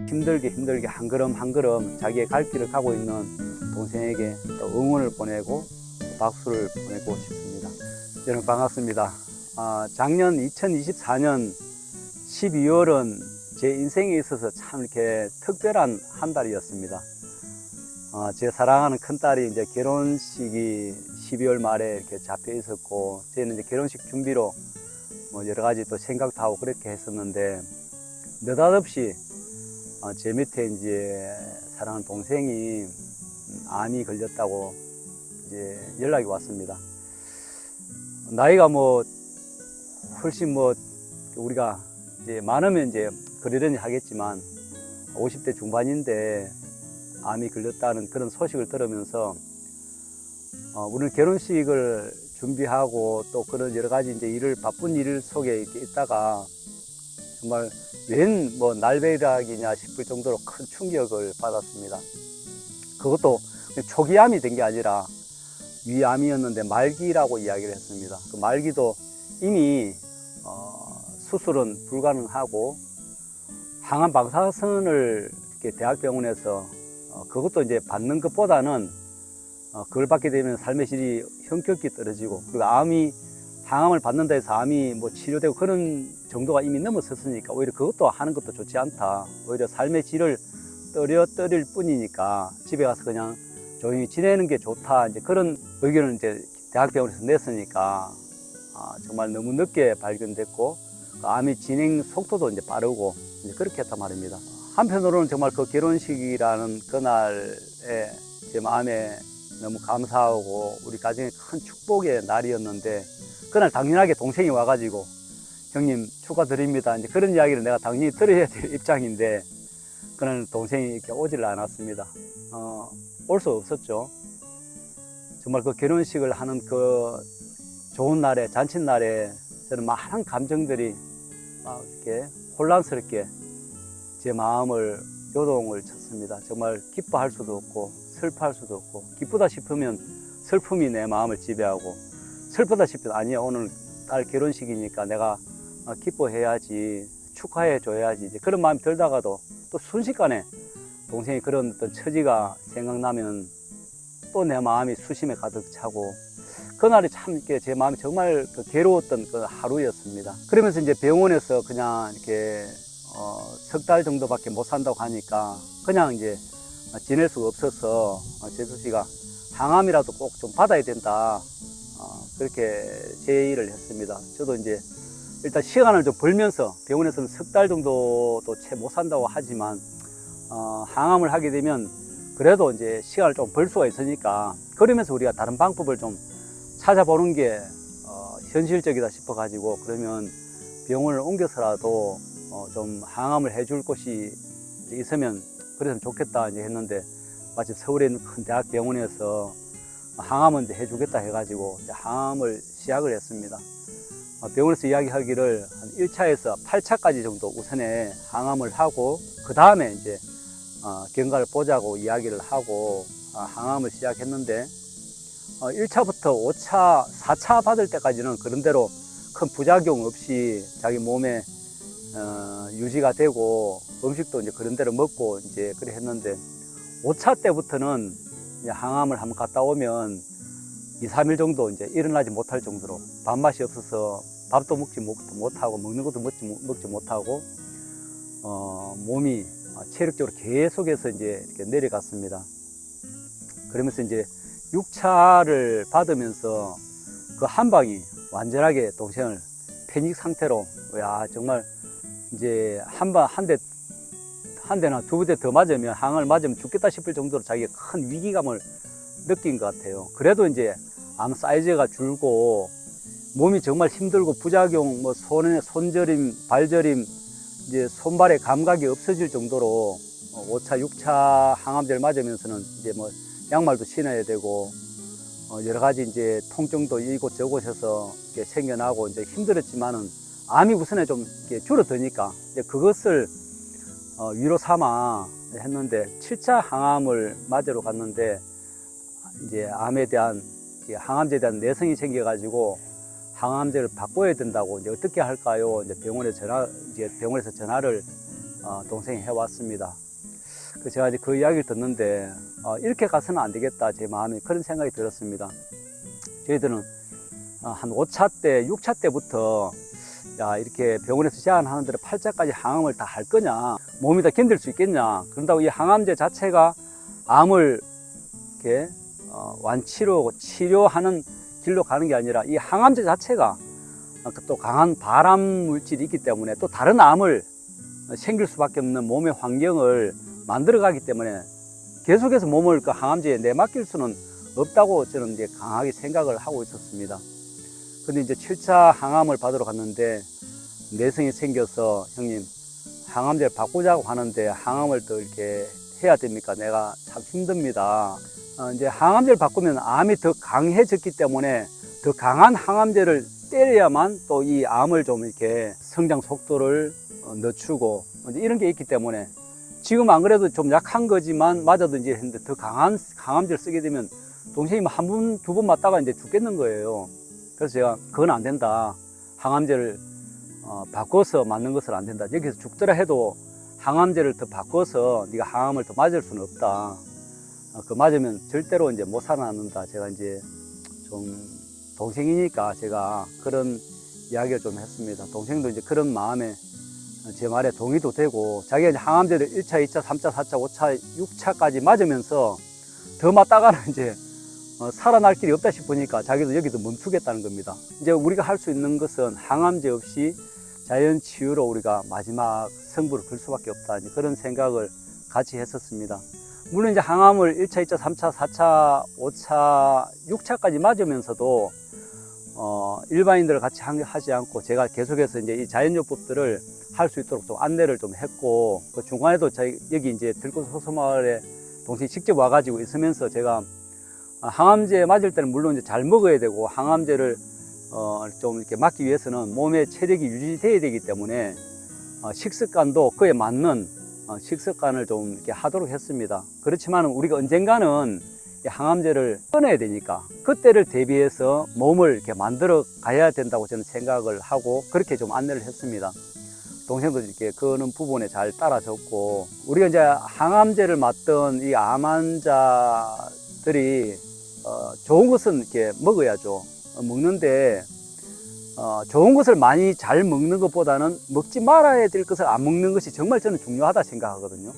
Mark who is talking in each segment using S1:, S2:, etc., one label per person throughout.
S1: 힘들게 한 걸음 한 걸음 자기의 갈 길을 가고 있는 동생에게 또 응원을 보내고 박수를 보내고 싶습니다. 여러분 반갑습니다. 작년 2024년 12월은 제 인생에 있어서 참 이렇게 특별한 한 달이었습니다. 제 사랑하는 큰딸이 이제 결혼식이 12월 말에 이렇게 잡혀 있었고, 저희는 이제 결혼식 준비로 뭐 여러 가지 또 생각도 하고 그렇게 했었는데, 느닷없이 제 밑에 이제 사랑하는 동생이 암이 걸렸다고 이제 연락이 왔습니다. 나이가 뭐 훨씬 뭐 우리가 이제 많으면 이제 그러려니 하겠지만 50대 중반인데 암이 걸렸다는 그런 소식을 들으면서 우리는 결혼식을 준비하고 또 그런 여러 가지 이제 바쁜 일 속에 이렇게 있다가 정말 웬 뭐 날벼락이냐 싶을 정도로 큰 충격을 받았습니다. 그것도 초기암이 된 게 아니라 위암이었는데 말기라고 이야기를 했습니다. 그 말기도 이미 수술은 불가능하고 항암 방사선을 이렇게 대학병원에서 그것도 이제 받는 것보다는 그걸 받게 되면 삶의 질이 현격히 떨어지고, 그리고 항암을 받는다 해서 암이 뭐 치료되고 그런 정도가 이미 넘어섰으니까 오히려 그것도 하는 것도 좋지 않다. 오히려 삶의 질을 떨어뜨릴 뿐이니까 집에 가서 그냥 조용히 지내는 게 좋다. 이제 그런 의견을 이제 대학병원에서 냈으니까 정말 너무 늦게 발견됐고, 암의 진행 속도도 이제 빠르고 이제 그렇게 했단 말입니다. 한편으로는 정말 그 결혼식이라는 그날에 제 마음에 너무 감사하고 우리 가정의 큰 축복의 날이었는데, 그날 당연하게 동생이 와가지고 형님 축하드립니다 이제 그런 이야기를 내가 당연히 들어야 될 입장인데, 그날 동생이 이렇게 오질 않았습니다. 올 수 없었죠. 정말 그 결혼식을 하는 그 좋은 날에, 잔칫날에 저는 많은 감정들이 막 이렇게 혼란스럽게 제 마음을 요동을 쳤습니다. 정말 기뻐할 수도 없고 슬퍼할 수도 없고, 기쁘다 싶으면 슬픔이 내 마음을 지배하고, 슬프다 싶으면 아니야 오늘 딸 결혼식이니까 내가 기뻐해야지, 축하해 줘야지, 이제 그런 마음이 들다가도 또 순식간에 동생이 그런 어떤 처지가 생각나면 또 내 마음이 수심에 가득 차고, 그날이 참 이렇게 제 마음이 정말 괴로웠던 그 하루였습니다. 그러면서 이제 병원에서 그냥 이렇게 석 달 정도밖에 못 산다고 하니까 그냥 이제 지낼 수가 없어서 재수 씨가 항암이라도 꼭 좀 받아야 된다, 그렇게 제의를 했습니다. 저도 이제 일단 시간을 좀 벌면서, 병원에서는 석 달 정도도 채 못 산다고 하지만 항암을 하게 되면 그래도 이제 시간을 좀 벌 수가 있으니까, 그러면서 우리가 다른 방법을 좀 찾아보는 게 현실적이다 싶어 가지고, 그러면 병원을 옮겨서라도 좀 항암을 해줄 곳이 있으면 그랬으면 좋겠다 이제 했는데, 마침 서울에 있는 큰 대학병원에서 항암은 이제 해주겠다 해가지고 이제 항암을 시작을 했습니다. 병원에서 이야기하기를 한 1차에서 8차까지 정도 우선에 항암을 하고, 그 다음에 이제 경과를 보자고 이야기를 하고 항암을 시작했는데, 1차부터 5차, 4차 받을 때까지는 그런대로 큰 부작용 없이 자기 몸에 유지가 되고, 음식도 이제 그런대로 먹고 이제 그래 했는데, 5차 때부터는 이제 항암을 한번 갔다 오면 2, 3일 정도 이제 일어나지 못할 정도로 밥맛이 없어서 밥도 먹지 못하고 먹는 것도 먹지 못하고 몸이 체력적으로 계속해서 이제 이렇게 내려갔습니다. 그러면서 이제 6차를 받으면서 그 한 방이 완전하게 동생을 패닉 상태로, 야 정말 이제 한 대나 두 대 더 맞으면, 항암을 맞으면 죽겠다 싶을 정도로 자기가 큰 위기감을 느낀 것 같아요. 그래도 이제 암 사이즈가 줄고 몸이 정말 힘들고 부작용, 뭐 손저림, 발저림, 이제 손발의 감각이 없어질 정도로 5차, 6차 항암제를 맞으면서는 이제 뭐 양말도 신어야 되고 여러 가지 이제 통증도 이곳저곳에서 이렇게 생겨나고 이제 힘들었지만은 암이 우선에 좀 이렇게 줄어드니까 이제 그것을 위로 삼아 했는데, 7차 항암을 맞으러 갔는데 이제 암에 대한, 항암제에 대한 내성이 생겨가지고 항암제를 바꿔야 된다고, 이제 어떻게 할까요? 이제 병원에서 전화를 동생이 해왔습니다. 제가 이제 그 이야기를 듣는데 이렇게 가서는 안 되겠다, 제 마음에 그런 생각이 들었습니다. 저희들은 한 5차 때, 6차 때부터 야, 이렇게 병원에서 제안하는 대로 8차까지 항암을 다 할 거냐, 몸이 다 견딜 수 있겠냐. 그런다고 이 항암제 자체가 암을 이렇게 완치로 치료하는 길로 가는 게 아니라 이 항암제 자체가 또 강한 발암 물질이 있기 때문에 또 다른 암을 생길 수밖에 없는 몸의 환경을 만들어 가기 때문에 계속해서 몸을 그 항암제에 내맡길 수는 없다고 저는 이제 강하게 생각을 하고 있었습니다. 근데 이제 7차 항암을 받으러 갔는데 내성이 생겨서 형님 항암제를 바꾸자고 하는데 항암을 또 이렇게 해야 됩니까? 내가 참 힘듭니다. 이제 항암제를 바꾸면 암이 더 강해졌기 때문에 더 강한 항암제를 때려야만 또 이 암을 좀 이렇게 성장 속도를 늦추고 이런 게 있기 때문에 지금 안 그래도 좀 약한 거지만 맞아도 이제 했는데 더 강한 항암제를 쓰게 되면 동생이 한 번, 두 번 맞다가 이제 죽겠는 거예요. 그래서 제가 그건 안 된다. 항암제를 바꿔서 맞는 것은 안 된다. 여기서 죽더라 해도 항암제를 더 바꿔서 네가 항암을 더 맞을 수는 없다. 그 맞으면 절대로 이제 못 살아남는다. 제가 이제 좀 동생이니까 제가 그런 이야기를 좀 했습니다. 동생도 이제 그런 마음에 제 말에 동의도 되고 자기가 이제 항암제를 1차, 2차, 3차, 4차, 5차, 6차까지 맞으면서 더 맞다가는 이제 살아날 길이 없다 싶으니까 자기도 여기도 멈추겠다는 겁니다. 이제 우리가 할 수 있는 것은 항암제 없이 자연 치유로 우리가 마지막 승부를 걸 수밖에 없다. 그런 생각을 같이 했었습니다. 물론 이제 항암을 1차, 2차, 3차, 4차, 5차, 6차까지 맞으면서도 일반인들을 같이 하지 않고 제가 계속해서 이제 이 자연요법들을 할 수 있도록 좀 안내를 좀 했고 그 중간에도 여기 이제 들꽃 소소마을에 동생이 직접 와가지고 있으면서 제가 항암제 맞을 때는 물론 이제 잘 먹어야 되고 항암제를 좀 이렇게 맞기 위해서는 몸의 체력이 유지돼야 되기 때문에 식습관도 그에 맞는 식습관을 좀 이렇게 하도록 했습니다. 그렇지만 우리가 언젠가는 이 항암제를 끊어야 되니까 그때를 대비해서 몸을 이렇게 만들어 가야 된다고 저는 생각을 하고 그렇게 좀 안내를 했습니다. 동생도 이렇게 그런 부분에 잘 따라줬고 우리가 이제 항암제를 맞던 이 암 환자들이 좋은 것은 이렇게 먹어야죠. 먹는데 좋은 것을 많이 잘 먹는 것보다는 먹지 말아야 될 것을 안 먹는 것이 정말 저는 중요하다 생각하거든요.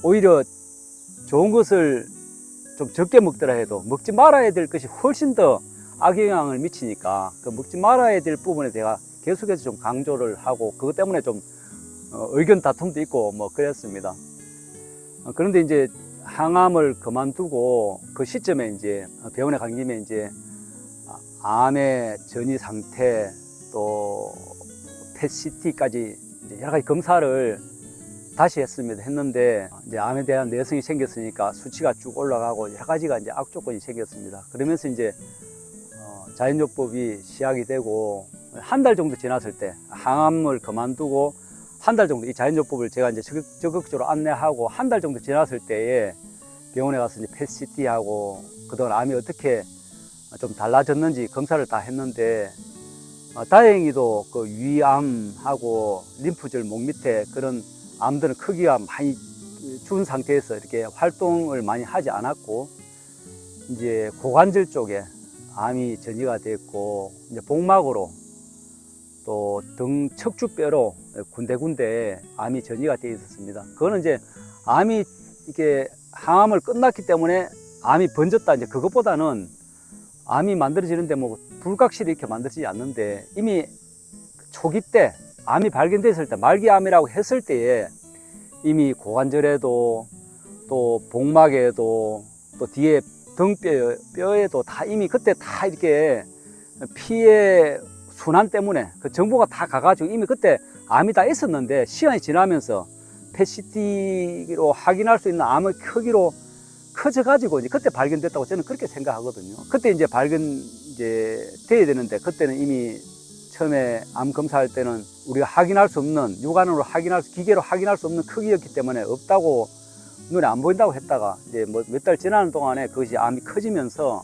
S1: 오히려 좋은 것을 좀 적게 먹더라 해도 먹지 말아야 될 것이 훨씬 더 악영향을 미치니까 그 먹지 말아야 될 부분에 제가 계속해서 좀 강조를 하고 그것 때문에 좀 의견 다툼도 있고 뭐 그랬습니다. 그런데 이제 항암을 그만두고 그 시점에 이제 병원에 간 김에 이제 암의 전이 상태 또 PET-CT까지 여러 가지 검사를 다시 했는데 이제 암에 대한 내성이 생겼으니까 수치가 쭉 올라가고 여러 가지가 이제 악조건이 생겼습니다. 그러면서 이제 자연요법이 시작이 되고 한 달 정도 지났을 때 항암을 그만두고 한 달 정도 이 자연요법을 제가 이제 적극적으로 안내하고 한 달 정도 지났을 때에 병원에 가서 이제 PET-CT하고 그동안 암이 어떻게 좀 달라졌는지 검사를 다 했는데 다행히도 그 위암하고 림프절 목 밑에 그런 암들은 크기가 많이 준 상태에서 이렇게 활동을 많이 하지 않았고 이제 고관절 쪽에 암이 전이가 됐고 이제 복막으로 또 등 척추뼈로 군데군데 암이 전이가 되어 있었습니다. 그거는 이제 암이 이렇게 항암을 끝났기 때문에 암이 번졌다 이제 그것보다는 암이 만들어지는데 뭐 불각실이 이렇게 만들어지지 않는데 이미 초기 때 암이 발견됐을 때 말기암이라고 했을 때에 이미 고관절에도 또 복막에도 또 뒤에 등뼈에도 다 이미 그때 다 이렇게 피의 순환 때문에 그 정보가 다 가가지고 이미 그때 암이 다 있었는데 시간이 지나면서 PET-CT로 확인할 수 있는 암의 크기로 커져가지고 이제 그때 발견됐다고 저는 그렇게 생각하거든요. 그때 이제 이제 돼야 되는데 그때는 이미 처음에 암 검사할 때는 우리가 확인할 수 없는 육안으로 기계로 확인할 수 없는 크기였기 때문에 없다고 눈에 안 보인다고 했다가 이제 뭐 몇 달 지나는 동안에 그것이 암이 커지면서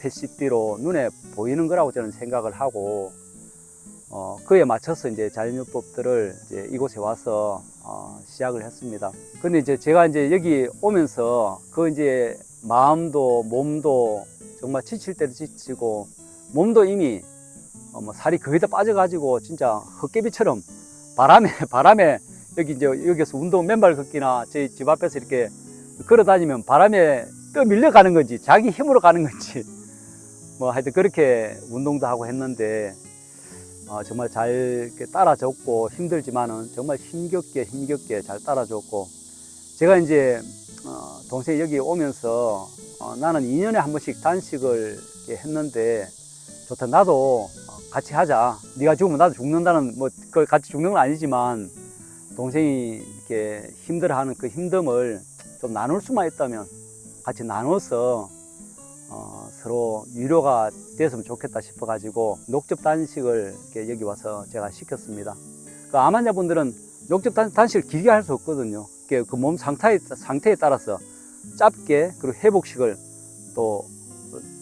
S1: PET-CT로 눈에 보이는 거라고 저는 생각을 하고 그에 맞춰서 이제 자연요법들을 이제 이곳에 와서 시작을 했습니다. 근데 이제 제가 이제 여기 오면서 그 이제 마음도 몸도 정말 지칠 때도 지치고 몸도 이미 뭐 살이 거의 다 빠져가지고 진짜 헛개비처럼 바람에 여기 이제 여기서 운동 맨발 걷기나 저희 집 앞에서 이렇게 걸어 다니면 바람에 떠 밀려가는 건지 자기 힘으로 가는 건지 뭐 하여튼 그렇게 운동도 하고 했는데 정말 잘 이렇게 따라줬고 힘들지만은 정말 힘겹게 잘 따라줬고 제가 이제 동생이 여기 오면서 나는 2년에 한 번씩 단식을 이렇게 했는데 좋다 나도 같이 하자 네가 죽으면 나도 죽는다는 뭐 그걸 같이 죽는 건 아니지만 동생이 이렇게 힘들어하는 그 힘듦을 좀 나눌 수만 있다면 같이 나눠서 서로 위로가 됐으면 좋겠다 싶어 가지고 녹즙 단식을 이렇게 여기 와서 제가 시켰습니다. 그 암 환자분들은 녹즙 단식을 길게 할 수 없거든요. 그 몸 상태에 따라서 짧게 그리고 회복식을 또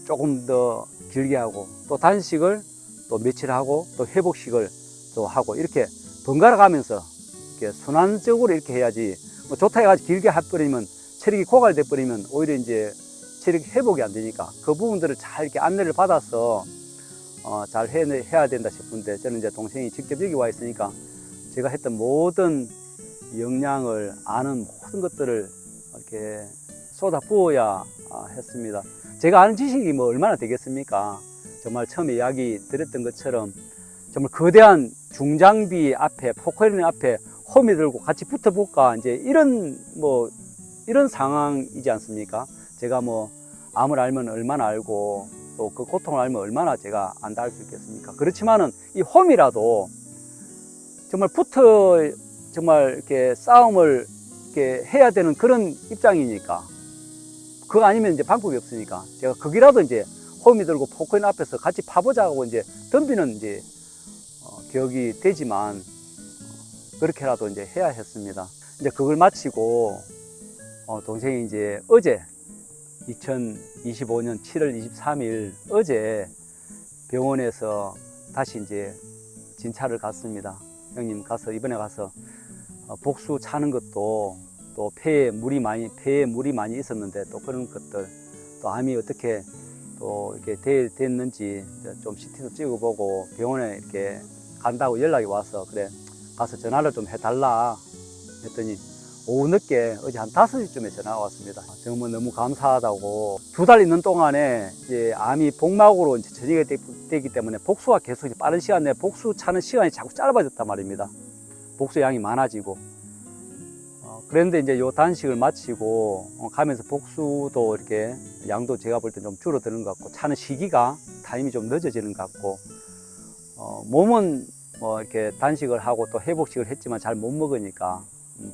S1: 조금 더 길게 하고 또 단식을 또 며칠 하고 또 회복식을 또 하고 이렇게 번갈아 가면서 이렇게 순환적으로 이렇게 해야지 뭐 좋다 해가지고 길게 해버리면 체력이 고갈돼 버리면 오히려 이제 체력 회복이 안 되니까 그 부분들을 잘 이렇게 안내를 받아서 잘 해야 된다 싶은데 저는 이제 동생이 직접 여기 와 있으니까 제가 했던 모든 역량을 아는 모든 것들을 이렇게 쏟아 부어야 했습니다. 제가 아는 지식이 뭐 얼마나 되겠습니까? 정말 처음에 이야기 드렸던 것처럼 정말 거대한 중장비 앞에 포크레인 앞에 홈이 들고 같이 붙어볼까 이제 이런 상황이지 않습니까? 제가 뭐 암을 알면 얼마나 알고 또 그 고통을 알면 얼마나 제가 안다 할 수 있겠습니까? 그렇지만은 이 홈이라도 정말 정말 이렇게 싸움을 이렇게 해야 되는 그런 입장이니까 그거 아니면 이제 방법이 없으니까 제가 거기라도 이제 홈이 들고 포크레인 앞에서 같이 파보자고 이제 덤비는 이제 기억이 되지만 그렇게라도 이제 해야 했습니다. 이제 그걸 마치고 동생이 이제 어제 2025년 7월 23일 어제 병원에서 다시 이제 진찰을 갔습니다. 형님 이번에 가서 복수 차는 것도 또 폐에 물이 많이 있었는데 또 그런 것들 또 암이 어떻게 또 이렇게 됐는지 좀 CT도 찍어보고 병원에 이렇게 간다고 연락이 와서 그래 가서 전화를 좀 해달라 했더니 오후 늦게 어제 한 5시쯤에 전화가 왔습니다. 정말 너무 감사하다고 2달 있는 동안에 이제 암이 복막으로 이제 전이가 되기 때문에 복수가 계속 빠른 시간 내에 복수 차는 시간이 자꾸 짧아졌단 말입니다. 복수 양이 많아지고 그런데 이제 요 단식을 마치고 가면서 복수도 이렇게 양도 제가 볼 때 좀 줄어드는 것 같고 차는 시기가 타임이 좀 늦어지는 것 같고 몸은 뭐 이렇게 단식을 하고 또 회복식을 했지만 잘 못 먹으니까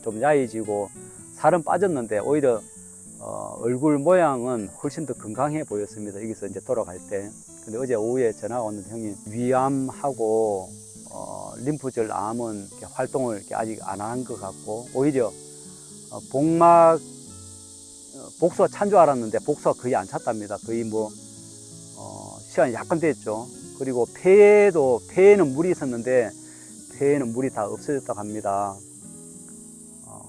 S1: 좀 야해지고 살은 빠졌는데 오히려 얼굴 모양은 훨씬 더 건강해 보였습니다. 여기서 이제 돌아갈 때. 근데 어제 오후에 전화가 왔는데 형님 위암하고 림프절 암은 이렇게 활동을 이렇게 아직 안 한 것 같고 오히려 복수가 찬 줄 알았는데 복수가 거의 안 찼답니다. 거의 시간이 약간 됐죠. 그리고 폐에는 물이 있었는데 폐에는 물이 다 없어졌다고 합니다.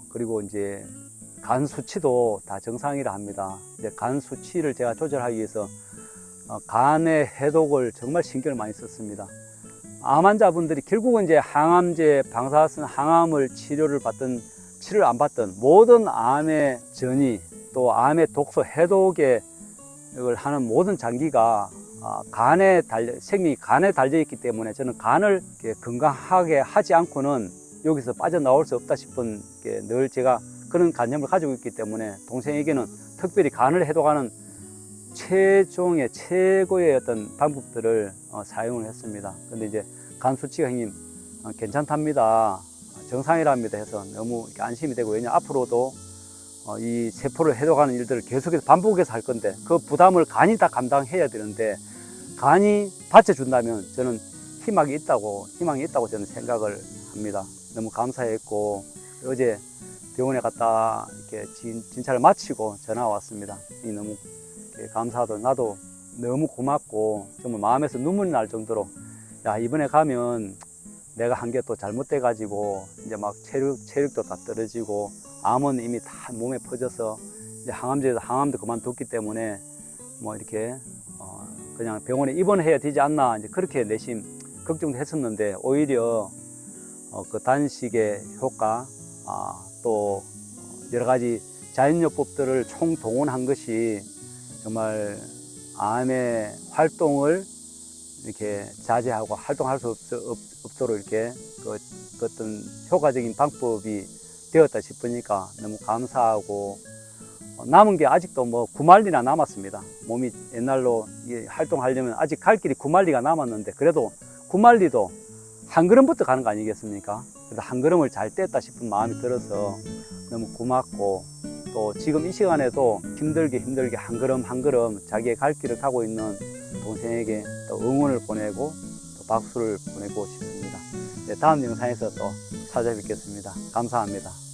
S1: 그리고 이제 간 수치도 다 정상이라 합니다. 이제 간 수치를 제가 조절하기 위해서 간의 해독을 정말 신경을 많이 썼습니다. 암 환자분들이 결국은 이제 항암제, 방사선 항암을 치료를 안 받던 모든 암의 전이 또 암의 독소 해독을 하는 모든 장기가 생명이 간에 달려 있기 때문에 저는 간을 건강하게 하지 않고는 여기서 빠져나올 수 없다 싶은 게 늘 제가 그런 관념을 가지고 있기 때문에 동생에게는 특별히 간을 해독하는 최고의 어떤 방법들을 사용을 했습니다. 근데 이제 간 수치가 형님 괜찮답니다. 정상이랍니다 해서 너무 안심이 되고 왜냐 앞으로도 이 세포를 해독하는 일들을 계속해서 반복해서 할 건데 그 부담을 간이 다 감당해야 되는데 간이 받쳐준다면 저는 희망이 있다고 저는 생각을 합니다. 너무 감사했고 어제 병원에 갔다 이렇게 진찰을 마치고 전화가 왔습니다. 너무 감사하다. 나도 너무 고맙고 정말 마음에서 눈물이 날 정도로 야, 이번에 가면 내가 한 게 또 잘못돼 가지고 이제 막 체력도 다 떨어지고 암은 이미 다 몸에 퍼져서 이제 항암도 그만뒀기 때문에 뭐 이렇게 그냥 병원에 입원해야 되지 않나 이제 그렇게 내심 걱정도 했었는데 오히려 그 단식의 효과 또 여러 가지 자연요법들을 총동원한 것이 정말 암의 활동을 이렇게 자제하고 활동할 수 없도록 이렇게 그 어떤 효과적인 방법이 되었다 싶으니까 너무 감사하고 남은 게 아직도 뭐 9마리나 남았습니다. 몸이 옛날로 활동하려면 아직 갈 길이 9마리가 남았는데 그래도 9마리도 한 걸음부터 가는 거 아니겠습니까? 그래서 한 걸음을 잘 뗐다 싶은 마음이 들어서 너무 고맙고 또 지금 이 시간에도 힘들게 한 걸음 한 걸음 자기의 갈 길을 가고 있는 동생에게 또 응원을 보내고 또 박수를 보내고 싶습니다. 네, 다음 영상에서 또 찾아뵙겠습니다. 감사합니다.